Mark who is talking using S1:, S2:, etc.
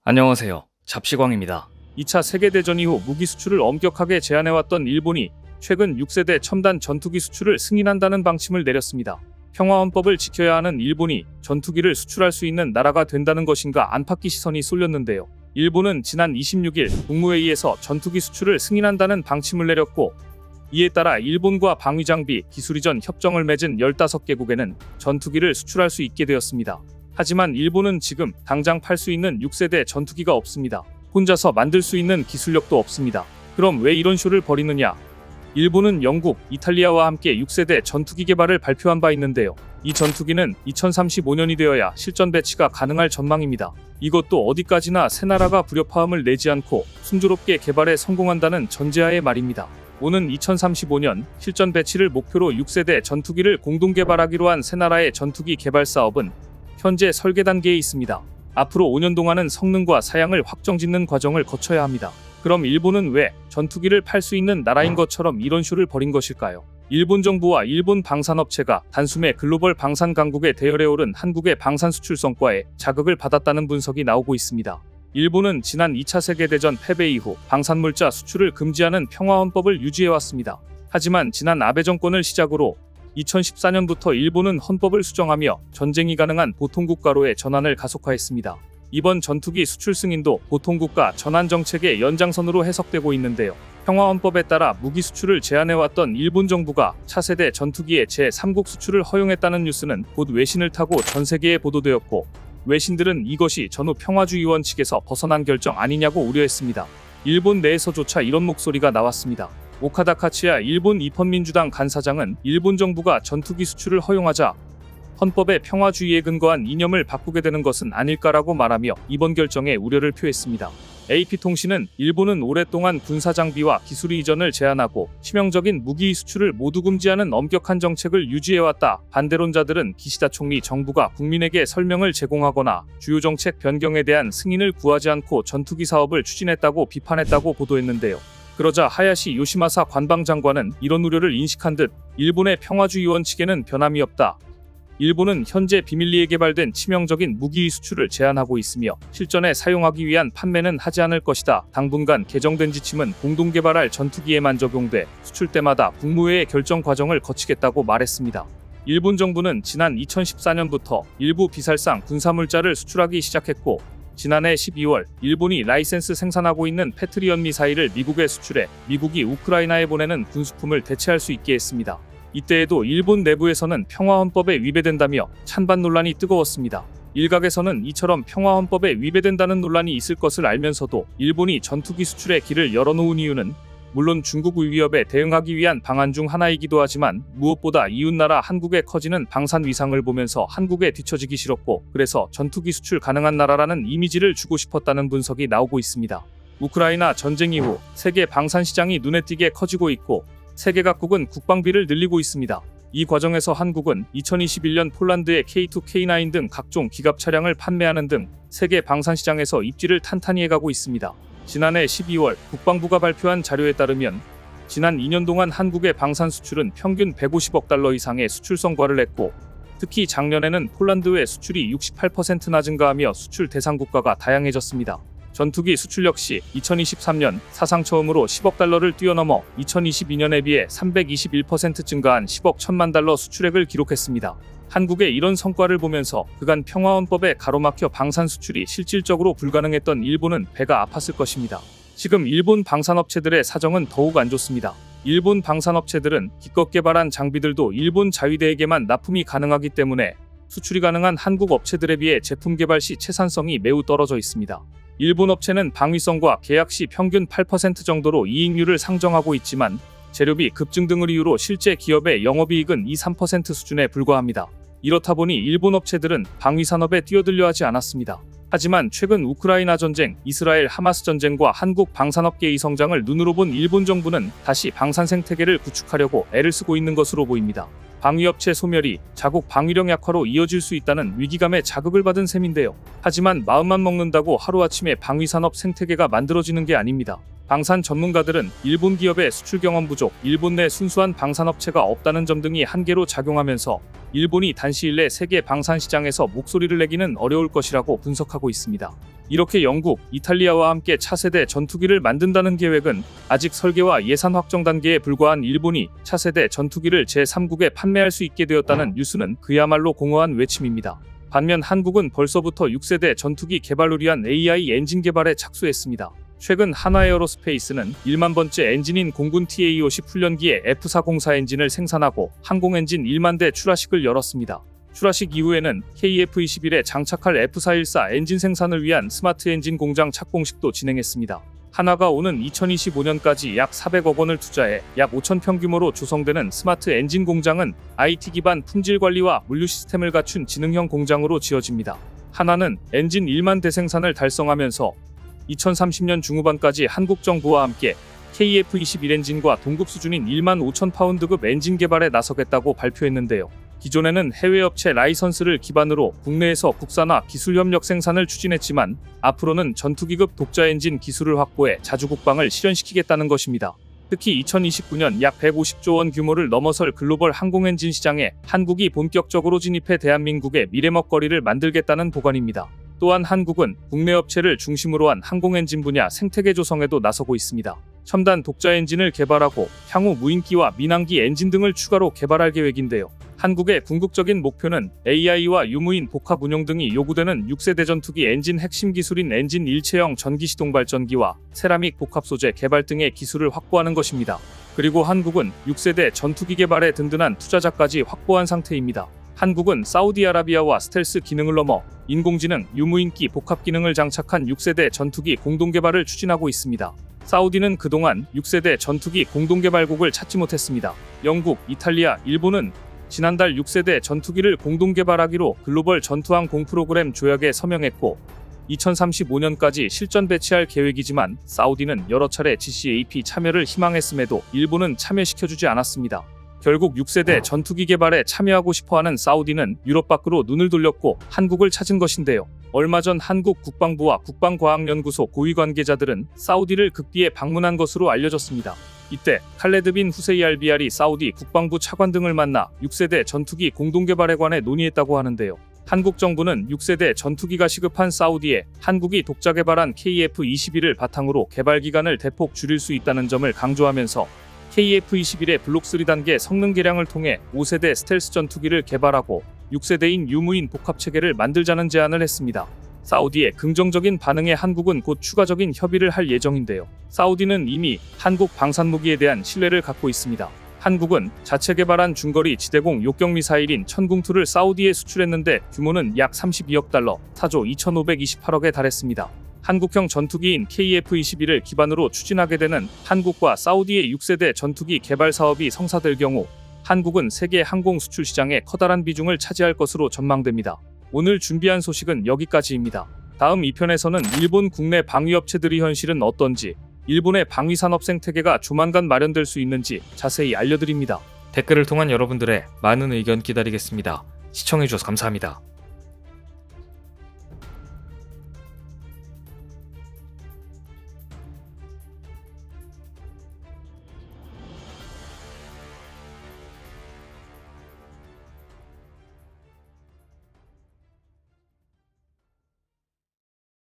S1: 안녕하세요. 잡시광입니다. 2차 세계대전 이후 무기 수출을 엄격하게 제한해왔던 일본이 최근 6세대 첨단 전투기 수출을 승인한다는 방침을 내렸습니다. 평화헌법을 지켜야 하는 일본이 전투기를 수출할 수 있는 나라가 된다는 것인가 안팎의 시선이 쏠렸는데요. 일본은 지난 26일 국무회의에서 전투기 수출을 승인한다는 방침을 내렸고, 이에 따라 일본과 방위장비, 기술이전 협정을 맺은 15개국에는 전투기를 수출할 수 있게 되었습니다. 하지만 일본은 지금 당장 팔 수 있는 6세대 전투기가 없습니다. 혼자서 만들 수 있는 기술력도 없습니다. 그럼 왜 이런 쇼를 벌이느냐? 일본은 영국, 이탈리아와 함께 6세대 전투기 개발을 발표한 바 있는데요. 이 전투기는 2035년이 되어야 실전 배치가 가능할 전망입니다. 이것도 어디까지나 새 나라가 불협화음을 내지 않고 순조롭게 개발에 성공한다는 전제하에 말입니다. 오는 2035년 실전 배치를 목표로 6세대 전투기를 공동 개발하기로 한 새 나라의 전투기 개발 사업은 현재 설계 단계에 있습니다. 앞으로 5년 동안은 성능과 사양을 확정짓는 과정을 거쳐야 합니다. 그럼 일본은 왜 전투기를 팔 수 있는 나라인 것처럼 이런 쇼를 벌인 것일까요? 일본 정부와 일본 방산업체가 단숨에 글로벌 방산 강국에 대열에 오른 한국의 방산 수출 성과에 자극을 받았다는 분석이 나오고 있습니다. 일본은 지난 2차 세계대전 패배 이후 방산물자 수출을 금지하는 평화헌법을 유지해왔습니다. 하지만 지난 아베 정권을 시작으로 2014년부터 일본은 헌법을 수정하며 전쟁이 가능한 보통국가로의 전환을 가속화했습니다. 이번 전투기 수출 승인도 보통국가 전환 정책의 연장선으로 해석되고 있는데요. 평화헌법에 따라 무기 수출을 제한해왔던 일본 정부가 차세대 전투기의 제3국 수출을 허용했다는 뉴스는 곧 외신을 타고 전 세계에 보도되었고, 외신들은 이것이 전후 평화주의 원칙에서 벗어난 결정 아니냐고 우려했습니다. 일본 내에서조차 이런 목소리가 나왔습니다. 오카다 카츠야 일본 입헌민주당 간사장은 일본 정부가 전투기 수출을 허용하자 헌법의 평화주의에 근거한 이념을 바꾸게 되는 것은 아닐까라고 말하며 이번 결정에 우려를 표했습니다. AP통신은 일본은 오랫동안 군사장비와 기술 이전을 제한하고 치명적인 무기 수출을 모두 금지하는 엄격한 정책을 유지해왔다. 반대론자들은 기시다 총리 정부가 국민에게 설명을 제공하거나 주요 정책 변경에 대한 승인을 구하지 않고 전투기 사업을 추진했다고 비판했다고 보도했는데요. 그러자 하야시 요시마사 관방장관은 이런 우려를 인식한 듯 일본의 평화주의 원칙에는 변함이 없다. 일본은 현재 비밀리에 개발된 치명적인 무기 수출을 제한하고 있으며 실전에 사용하기 위한 판매는 하지 않을 것이다. 당분간 개정된 지침은 공동 개발할 전투기에만 적용돼 수출 때마다 국무회의 결정 과정을 거치겠다고 말했습니다. 일본 정부는 지난 2014년부터 일부 비살상 군사물자를 수출하기 시작했고, 지난해 12월 일본이 라이센스 생산하고 있는 패트리엇 미사일을 미국에 수출해 미국이 우크라이나에 보내는 군수품을 대체할 수 있게 했습니다. 이때에도 일본 내부에서는 평화헌법에 위배된다며 찬반 논란이 뜨거웠습니다. 일각에서는 이처럼 평화헌법에 위배된다는 논란이 있을 것을 알면서도 일본이 전투기 수출의 길을 열어놓은 이유는 물론 중국 위협에 대응하기 위한 방안 중 하나이기도 하지만 무엇보다 이웃나라 한국의 커지는 방산 위상을 보면서 한국에 뒤처지기 싫었고, 그래서 전투기 수출 가능한 나라라는 이미지를 주고 싶었다는 분석이 나오고 있습니다. 우크라이나 전쟁 이후 세계 방산 시장이 눈에 띄게 커지고 있고, 세계 각국은 국방비를 늘리고 있습니다. 이 과정에서 한국은 2021년 폴란드의 K2, K9 등 각종 기갑 차량을 판매하는 등 세계 방산 시장에서 입지를 탄탄히 해가고 있습니다. 지난해 12월 국방부가 발표한 자료에 따르면 지난 2년 동안 한국의 방산 수출은 평균 150억 달러 이상의 수출 성과를 냈고, 특히 작년에는 폴란드 외 수출이 68%나 증가하며 수출 대상 국가가 다양해졌습니다. 전투기 수출 역시 2023년 사상 처음으로 10억 달러를 뛰어넘어 2022년에 비해 321% 증가한 10억 1천만 달러 수출액을 기록했습니다. 한국의 이런 성과를 보면서 그간 평화헌법에 가로막혀 방산 수출이 실질적으로 불가능했던 일본은 배가 아팠을 것입니다. 지금 일본 방산업체들의 사정은 더욱 안 좋습니다. 일본 방산업체들은 기껏 개발한 장비들도 일본 자위대에게만 납품이 가능하기 때문에 수출이 가능한 한국 업체들에 비해 제품 개발 시 채산성이 매우 떨어져 있습니다. 일본 업체는 방위성과 계약 시 평균 8% 정도로 이익률을 상정하고 있지만 재료비 급증 등을 이유로 실제 기업의 영업이익은 2~3% 수준에 불과합니다. 이렇다 보니 일본 업체들은 방위산업에 뛰어들려 하지 않았습니다. 하지만 최근 우크라이나 전쟁, 이스라엘 하마스 전쟁과 한국 방산업계의 성장을 눈으로 본 일본 정부는 다시 방산 생태계를 구축하려고 애를 쓰고 있는 것으로 보입니다. 방위업체 소멸이 자국 방위력 약화로 이어질 수 있다는 위기감에 자극을 받은 셈인데요. 하지만 마음만 먹는다고 하루아침에 방위산업 생태계가 만들어지는 게 아닙니다. 방산 전문가들은 일본 기업의 수출 경험 부족, 일본 내 순수한 방산업체가 없다는 점 등이 한계로 작용하면서 일본이 단시일 내 세계 방산 시장에서 목소리를 내기는 어려울 것이라고 분석하고 있습니다. 이렇게 영국, 이탈리아와 함께 차세대 전투기를 만든다는 계획은 아직 설계와 예산 확정 단계에 불과한 일본이 차세대 전투기를 제3국에 판매할 수 있게 되었다는 뉴스는 그야말로 공허한 외침입니다. 반면 한국은 벌써부터 6세대 전투기 개발을 위한 AI 엔진 개발에 착수했습니다. 최근 한화에어로스페이스는 1만 번째 엔진인 공군 TA-50 훈련기의 F404 엔진을 생산하고 항공 엔진 1만 대 출하식을 열었습니다. 출하식 이후에는 KF-21에 장착할 F414 엔진 생산을 위한 스마트 엔진 공장 착공식도 진행했습니다. 한화가 오는 2025년까지 약 400억 원을 투자해 약 5,000평 규모로 조성되는 스마트 엔진 공장은 IT 기반 품질 관리와 물류 시스템을 갖춘 지능형 공장으로 지어집니다. 한화는 엔진 1만 대 생산을 달성하면서 2030년 중후반까지 한국 정부와 함께 KF-21 엔진과 동급 수준인 1만 5천 파운드급 엔진 개발에 나서겠다고 발표했는데요. 기존에는 해외 업체 라이선스를 기반으로 국내에서 국산화 기술 협력 생산을 추진했지만 앞으로는 전투기급 독자 엔진 기술을 확보해 자주 국방을 실현시키겠다는 것입니다. 특히 2029년 약 150조 원 규모를 넘어설 글로벌 항공 엔진 시장에 한국이 본격적으로 진입해 대한민국의 미래 먹거리를 만들겠다는 보관입니다. 또한 한국은 국내 업체를 중심으로 한 항공 엔진 분야 생태계 조성에도 나서고 있습니다. 첨단 독자 엔진을 개발하고 향후 무인기와 민항기 엔진 등을 추가로 개발할 계획인데요. 한국의 궁극적인 목표는 AI와 유무인 복합 운용 등이 요구되는 6세대 전투기 엔진 핵심 기술인 엔진 일체형 전기 시동 발전기와 세라믹 복합 소재 개발 등의 기술을 확보하는 것입니다. 그리고 한국은 6세대 전투기 개발에 든든한 투자자까지 확보한 상태입니다. 한국은 사우디아라비아와 스텔스 기능을 넘어 인공지능, 유무인기 복합 기능을 장착한 6세대 전투기 공동 개발을 추진하고 있습니다. 사우디는 그동안 6세대 전투기 공동 개발국을 찾지 못했습니다. 영국, 이탈리아, 일본은 지난달 6세대 전투기를 공동 개발하기로 글로벌 전투항공 프로그램 조약에 서명했고 2035년까지 실전 배치할 계획이지만 사우디는 여러 차례 GCAP 참여를 희망했음에도 일본은 참여시켜주지 않았습니다. 결국 6세대 전투기 개발에 참여하고 싶어하는 사우디는 유럽 밖으로 눈을 돌렸고 한국을 찾은 것인데요. 얼마 전 한국 국방부와 국방과학연구소 고위 관계자들은 사우디를 극비에 방문한 것으로 알려졌습니다. 이때 칼레드 빈 후세이 알비알이 사우디 국방부 차관 등을 만나 6세대 전투기 공동개발에 관해 논의했다고 하는데요. 한국 정부는 6세대 전투기가 시급한 사우디에 한국이 독자 개발한 KF-21을 바탕으로 개발 기간을 대폭 줄일 수 있다는 점을 강조하면서 KF-21의 블록 3단계 성능 개량을 통해 5세대 스텔스 전투기를 개발하고 6세대인 유무인 복합체계를 만들자는 제안을 했습니다. 사우디의 긍정적인 반응에 한국은 곧 추가적인 협의를 할 예정인데요. 사우디는 이미 한국 방산무기에 대한 신뢰를 갖고 있습니다. 한국은 자체 개발한 중거리 지대공 요격 미사일인 천궁2를 사우디에 수출했는데 규모는 약 32억 달러, 4조 2,528억에 달했습니다. 한국형 전투기인 KF-21을 기반으로 추진하게 되는 한국과 사우디의 6세대 전투기 개발 사업이 성사될 경우 한국은 세계 항공 수출 시장에 커다란 비중을 차지할 것으로 전망됩니다. 오늘 준비한 소식은 여기까지입니다. 다음 2편에서는 일본 국내 방위업체들이 현실은 어떤지, 일본의 방위산업 생태계가 조만간 마련될 수 있는지 자세히 알려드립니다.
S2: 댓글을 통한 여러분들의 많은 의견 기다리겠습니다. 시청해주셔서 감사합니다.